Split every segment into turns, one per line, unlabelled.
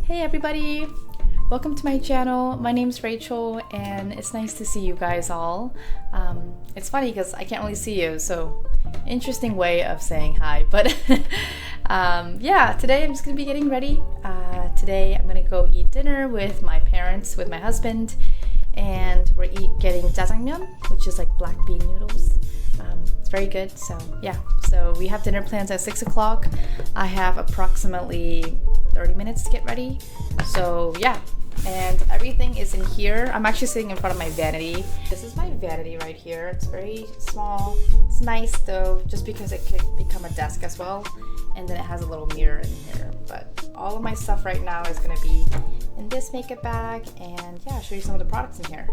Hey everybody! Welcome to my channel. My name's Rachel and it's nice to see you guys all. It's funny because I can't really see you, so interesting way of saying hi. But yeah, today I'm just gonna be getting ready. Today I'm gonna go eat dinner with my parents, with my husband, and we're getting jjajangmyeon, which is like black bean noodles. It's very good. So yeah, so we have dinner plans at 6 o'clock. I have approximately 30 minutes to get ready. So yeah, and everything is in here. I'm actually sitting in front of my vanity. This is my vanity right here. It's very small. It's nice though, just because it could become a desk as well. And then it has a little mirror in here. But all of my stuff right now is gonna be in this makeup bag. And yeah, I'll show you some of the products in here.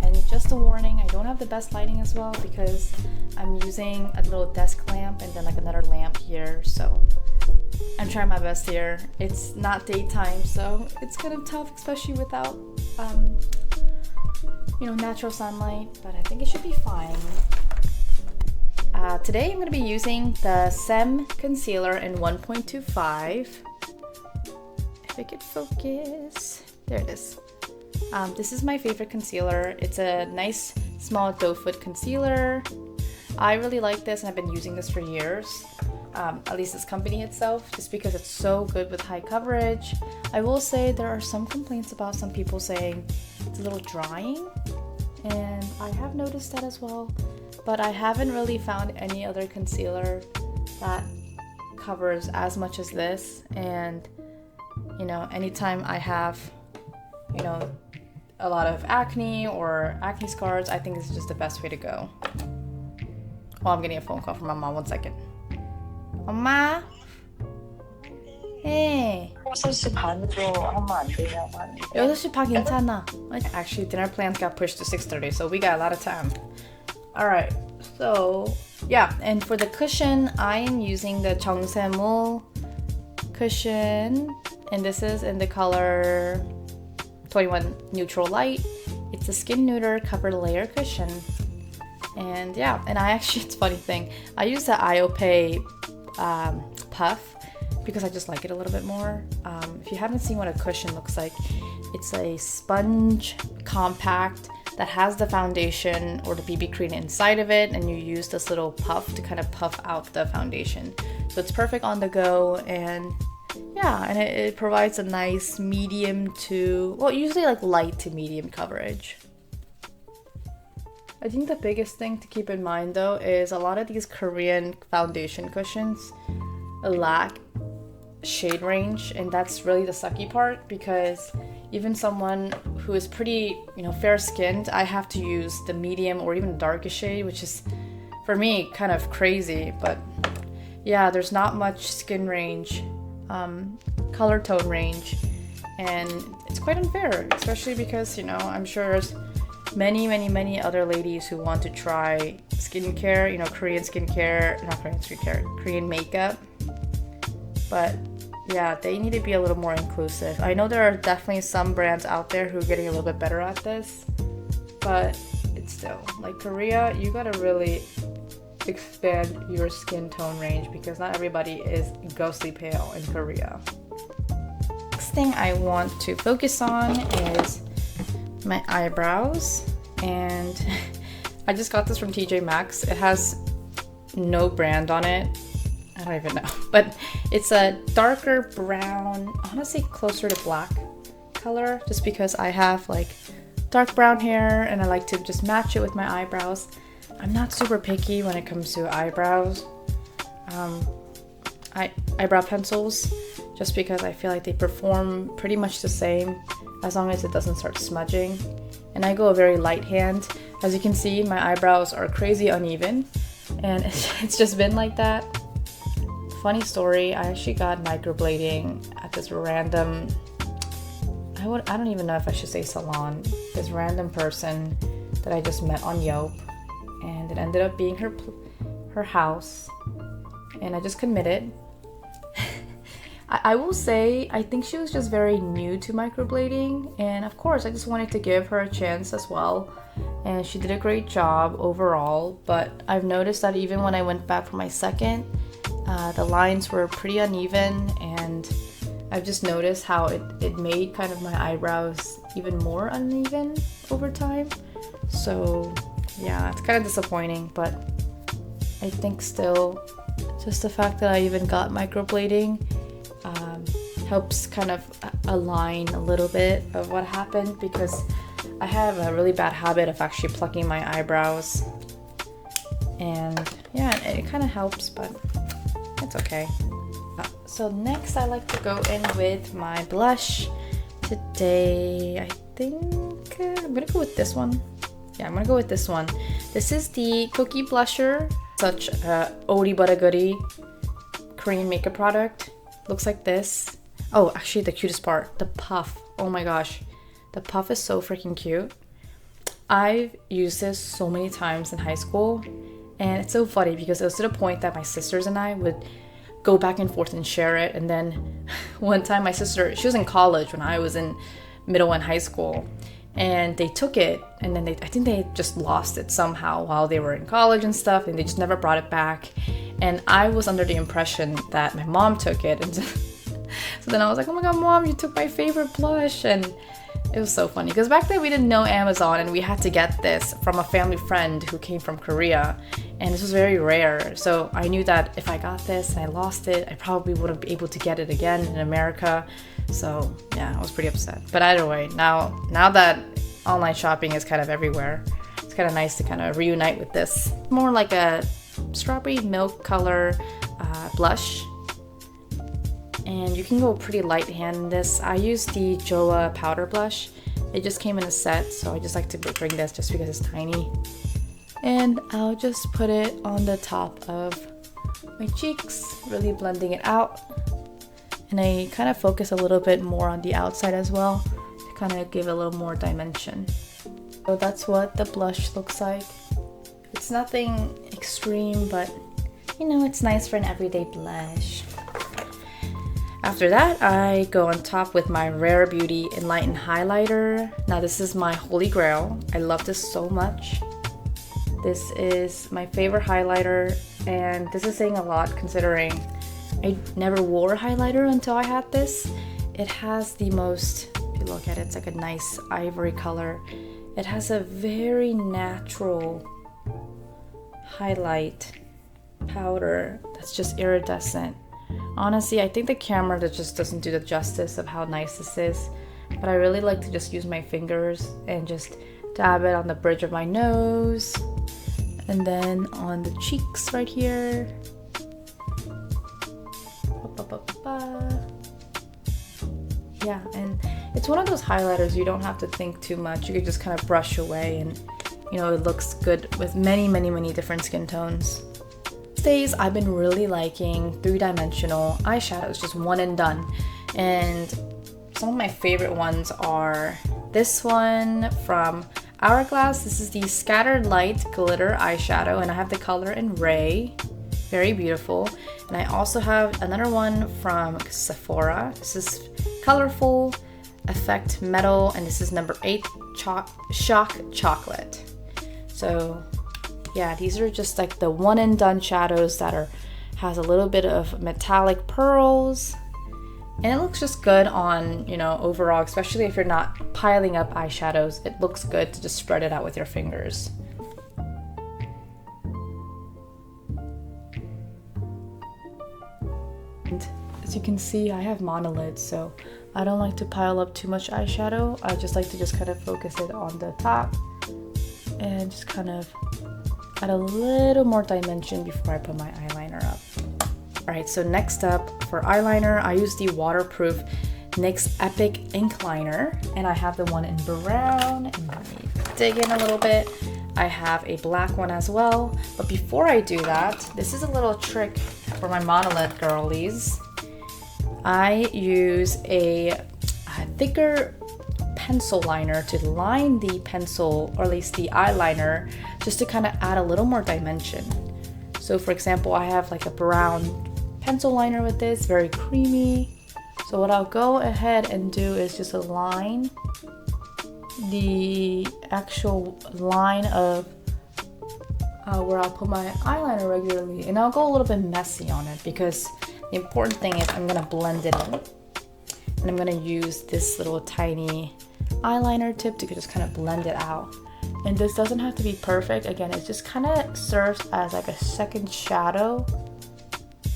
And just a warning, I don't have the best lighting as well because I'm using a little desk lamp and then like another lamp here. So I'm trying my best here. It's not daytime, so it's kind of tough, especially without, you know, natural sunlight, but I think it should be fine. Today I'm going to be using the SEM Concealer in 1.25. If I could focus. There it is. This is my favorite concealer. It's a nice small doe foot concealer. I really like this and I've been using this for years. At least this company itself, just because it's so good with high coverage. I will say there are some complaints about some people saying it's a little drying, and I have noticed that as well, but I haven't really found any other concealer that covers as much as this. And you know, anytime I have, you know, a lot of acne or acne scars, I think this is just the best way to go. Oh, I'm getting a phone call from my mom. 1 second. 엄마? Hey.
6시 반으로 하면 안 되냐고 하는데.
6시 반 괜찮아. Actually, dinner plans got pushed to 6:30, so we got a lot of time. Alright, so yeah, and for the cushion, I am using the 정세무 cushion, and this is in the color 21 Neutral Light. It's a skin neuter covered layer cushion. And yeah, and I actually, it's a funny thing, I use the IOPay puff because I just like it a little bit more. If you haven't seen what a cushion looks like, it's a sponge compact that has the foundation or the BB cream inside of it, and you use this little puff to kind of puff out the foundation. So it's perfect on the go, and yeah, and it provides a nice medium to, well, usually like light to medium coverage. I think the biggest thing to keep in mind though is a lot of these Korean foundation cushions lack shade range, and that's really the sucky part, because even someone who is pretty, you know, fair skinned, I have to use the medium or even darkest shade, which is for me kind of crazy. But yeah, there's not much skin range, color tone range, and it's quite unfair, especially because, you know, I'm sure there's many other ladies who want to try skincare, you know, Korean skincare, not Korean skincare, Korean makeup. But yeah, they need to be a little more inclusive. I know there are definitely some brands out there who are getting a little bit better at this, but it's still, like Korea, you gotta really expand your skin tone range because not everybody is ghostly pale in Korea. Next thing I want to focus on is my eyebrows, and I just got this from TJ Maxx. It has no brand on it. I don't even know, but it's a darker brown, I want to say closer to black color, just because I have like dark brown hair and I like to just match it with my eyebrows. I'm not super picky when it comes to eyebrows, eyebrow pencils, just because I feel like they perform pretty much the same as long as it doesn't start smudging. And I go a very light hand. As you can see, my eyebrows are crazy uneven, and it's just been like that. Funny story, I actually got microblading at this random, I don't even know if I should say salon, this random person that I just met on Yelp, and it ended up being her house, and I just committed. I will say, I think she was just very new to microblading, and of course I just wanted to give her a chance as well, and she did a great job overall. But I've noticed that even when I went back for my second, The lines were pretty uneven, and I've just noticed how it made kind of my eyebrows even more uneven over time. So yeah, it's kind of disappointing, but I think still just the fact that I even got microblading helps kind of align a little bit of what happened, because I have a really bad habit of actually plucking my eyebrows, and yeah, it kind of helps, but it's okay. So next I like to go in with my blush. Today I think I'm gonna go with this one. Yeah, I'm gonna go with this one. This is the Cookie Blusher, such a oldie but a goodie Korean makeup product. Looks like this. Oh, actually the cutest part, the puff. Oh my gosh, the puff is so freaking cute. I've used this so many times in high school, and it's so funny because it was to the point that my sisters and I would go back and forth and share it. And then one time my sister, she was in college when I was in middle and high school, and they took it, and then I think they just lost it somehow while they were in college and stuff, and they just never brought it back. And I was under the impression that my mom took it, and so then I was like, oh my god, Mom, you took my favorite blush. And it was so funny because back then we didn't know Amazon, and we had to get this from a family friend who came from Korea, and this was very rare. So I knew that if I got this and I lost it, I probably wouldn't be able to get it again in America. So yeah, I was pretty upset. But either way, now that online shopping is kind of everywhere, it's kind of nice to kind of reunite with this. More like a strawberry milk color blush. And you can go pretty light hand in this. I use the Joa powder blush. It just came in a set, so I just like to bring this just because it's tiny. And I'll just put it on the top of my cheeks, really blending it out. And I kind of focus a little bit more on the outside as well to kind of give a little more dimension. So that's what the blush looks like. It's nothing extreme, but you know, it's nice for an everyday blush. After that, I go on top with my Rare Beauty Enlighten Highlighter. Now this is my holy grail. I love this so much. This is my favorite highlighter, and this is saying a lot considering I never wore a highlighter until I had this. It has the most, if you look at it, it's like a nice ivory color. It has a very natural highlight powder that's just iridescent. Honestly, I think the camera that just doesn't do the justice of how nice this is, but I really like to just use my fingers and just dab it on the bridge of my nose, and then on the cheeks right here. Yeah, and it's one of those highlighters you don't have to think too much. You could just kind of brush away, and you know, it looks good with many different skin tones. These days I've been really liking 3-dimensional eyeshadows, just one and done. And some of my favorite ones are this one from Hourglass. This is the Scattered Light Glitter Eyeshadow, and I have the color in Ray. Very beautiful. And I also have another one from Sephora. This is Colorful Effect Metal, and this is number 8 Shock Chocolate. So yeah, these are just like the one and done shadows that has a little bit of metallic pearls, and it looks just good on, you know, overall, especially if you're not piling up eyeshadows. It looks good to just spread it out with your fingers. And as you can see, I have monolids, so I don't like to pile up too much eyeshadow. I just like to just kind of focus it on the top and just kind of add a little more dimension before I put my eyeliner up. Alright, so next up for eyeliner, I use the waterproof NYX Epic Ink Liner, and I have the one in brown, and let me dig in a little bit. I have a black one as well, but before I do that, this is a little trick for my monolid girlies. I use a thicker pencil liner to line the pencil, or at least the eyeliner, just to kind of add a little more dimension. So for example, I have like a brown pencil liner with this, very creamy. So what I'll go ahead and do is just align the actual line of where I'll put my eyeliner regularly, and I'll go a little bit messy on it because the important thing is I'm gonna blend it in, and I'm gonna use this little tiny eyeliner tip to just kind of blend it out. And this doesn't have to be perfect. Again, it just kind of serves as like a second shadow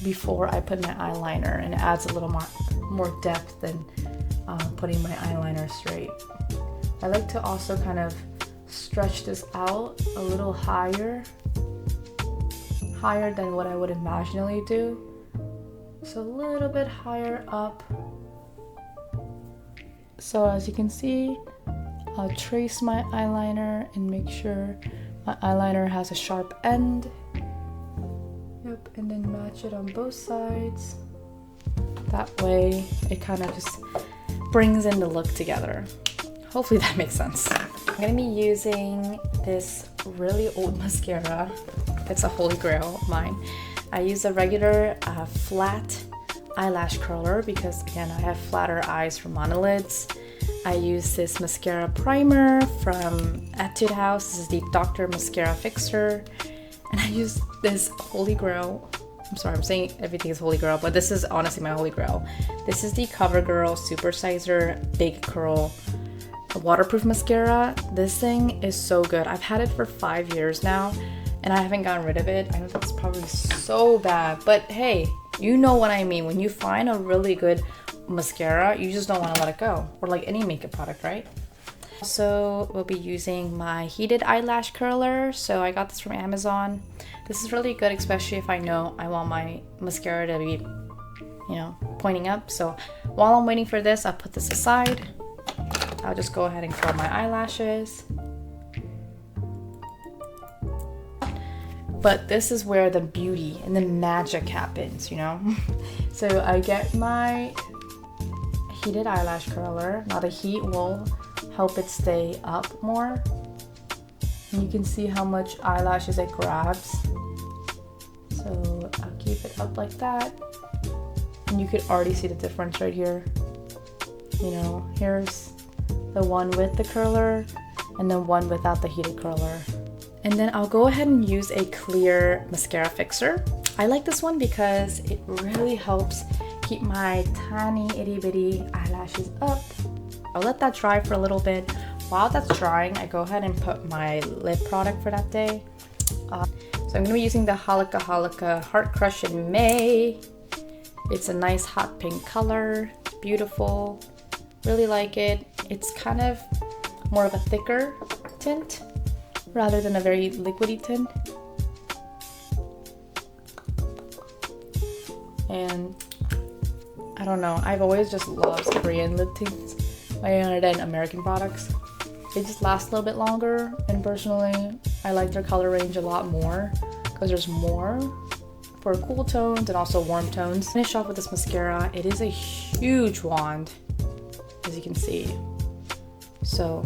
before I put my eyeliner, and it adds a little more depth than putting my eyeliner straight. I like to also kind of stretch this out a little higher than what I would imaginally do. So a little bit higher up. So as you can see, I'll trace my eyeliner and make sure my eyeliner has a sharp end. Yep, and then match it on both sides. That way it kind of just brings in the look together. Hopefully that makes sense. I'm gonna be using this really old mascara. It's a holy grail of mine. I use a regular flat eyelash curler because again, I have flatter eyes from monolids. I use this mascara primer from Etude House. This is the Dr. Mascara Fixer. And I use this holy grail. I'm sorry, I'm saying everything is holy grail, but this is honestly my holy grail. This is the CoverGirl Supersizer Big Curl waterproof mascara. This thing is so good. I've had it for 5 years now and I haven't gotten rid of it. I know that's probably so bad, but hey, you know what I mean. When you find a really good mascara, you just don't want to let it go, or like any makeup product, right? Also, we'll be using my heated eyelash curler. So I got this from Amazon. This is really good, especially if I know I want my mascara to be, you know, pointing up. So while I'm waiting for this, I'll put this aside. I'll just go ahead and curl my eyelashes. But this is where the beauty and the magic happens, you know? So I get my heated eyelash curler. Now the heat will help it stay up more. And you can see how much eyelashes it grabs. So I'll keep it up like that. And you could already see the difference right here. You know, here's the one with the curler and then one without the heated curler. And then I'll go ahead and use a clear mascara fixer. I like this one because it really helps keep my tiny itty bitty eyelashes up. I'll let that dry for a little bit. While that's drying, I go ahead and put my lip product for that day. So I'm gonna be using the Halika Halika Heart Crush in May. It's a nice hot pink color, it's beautiful. Really like it. It's kind of more of a thicker tint rather than a very liquidy tint. And I don't know, I've always just loved Korean lip tints other than American products. They just last a little bit longer, and personally I like their color range a lot more because there's more for cool tones and also warm tones. Finish off with this mascara. It is a huge wand, as you can see. So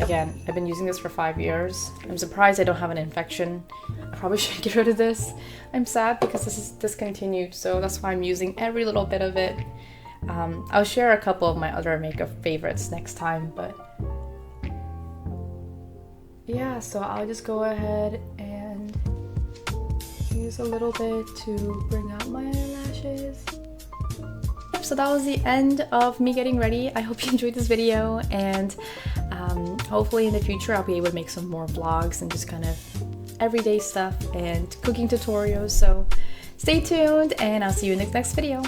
again, I've been using this for 5 years. I'm surprised I don't have an infection. I probably should get rid of this. I'm sad because this is discontinued, so that's why I'm using every little bit of it. I'll share a couple of my other makeup favorites next time, but yeah, so I'll just go ahead and use a little bit to bring out my eyelashes. So that was the end of me getting ready. I hope you enjoyed this video, and hopefully in the future I'll be able to make some more vlogs and just kind of everyday stuff and cooking tutorials. So stay tuned and I'll see you in the next video.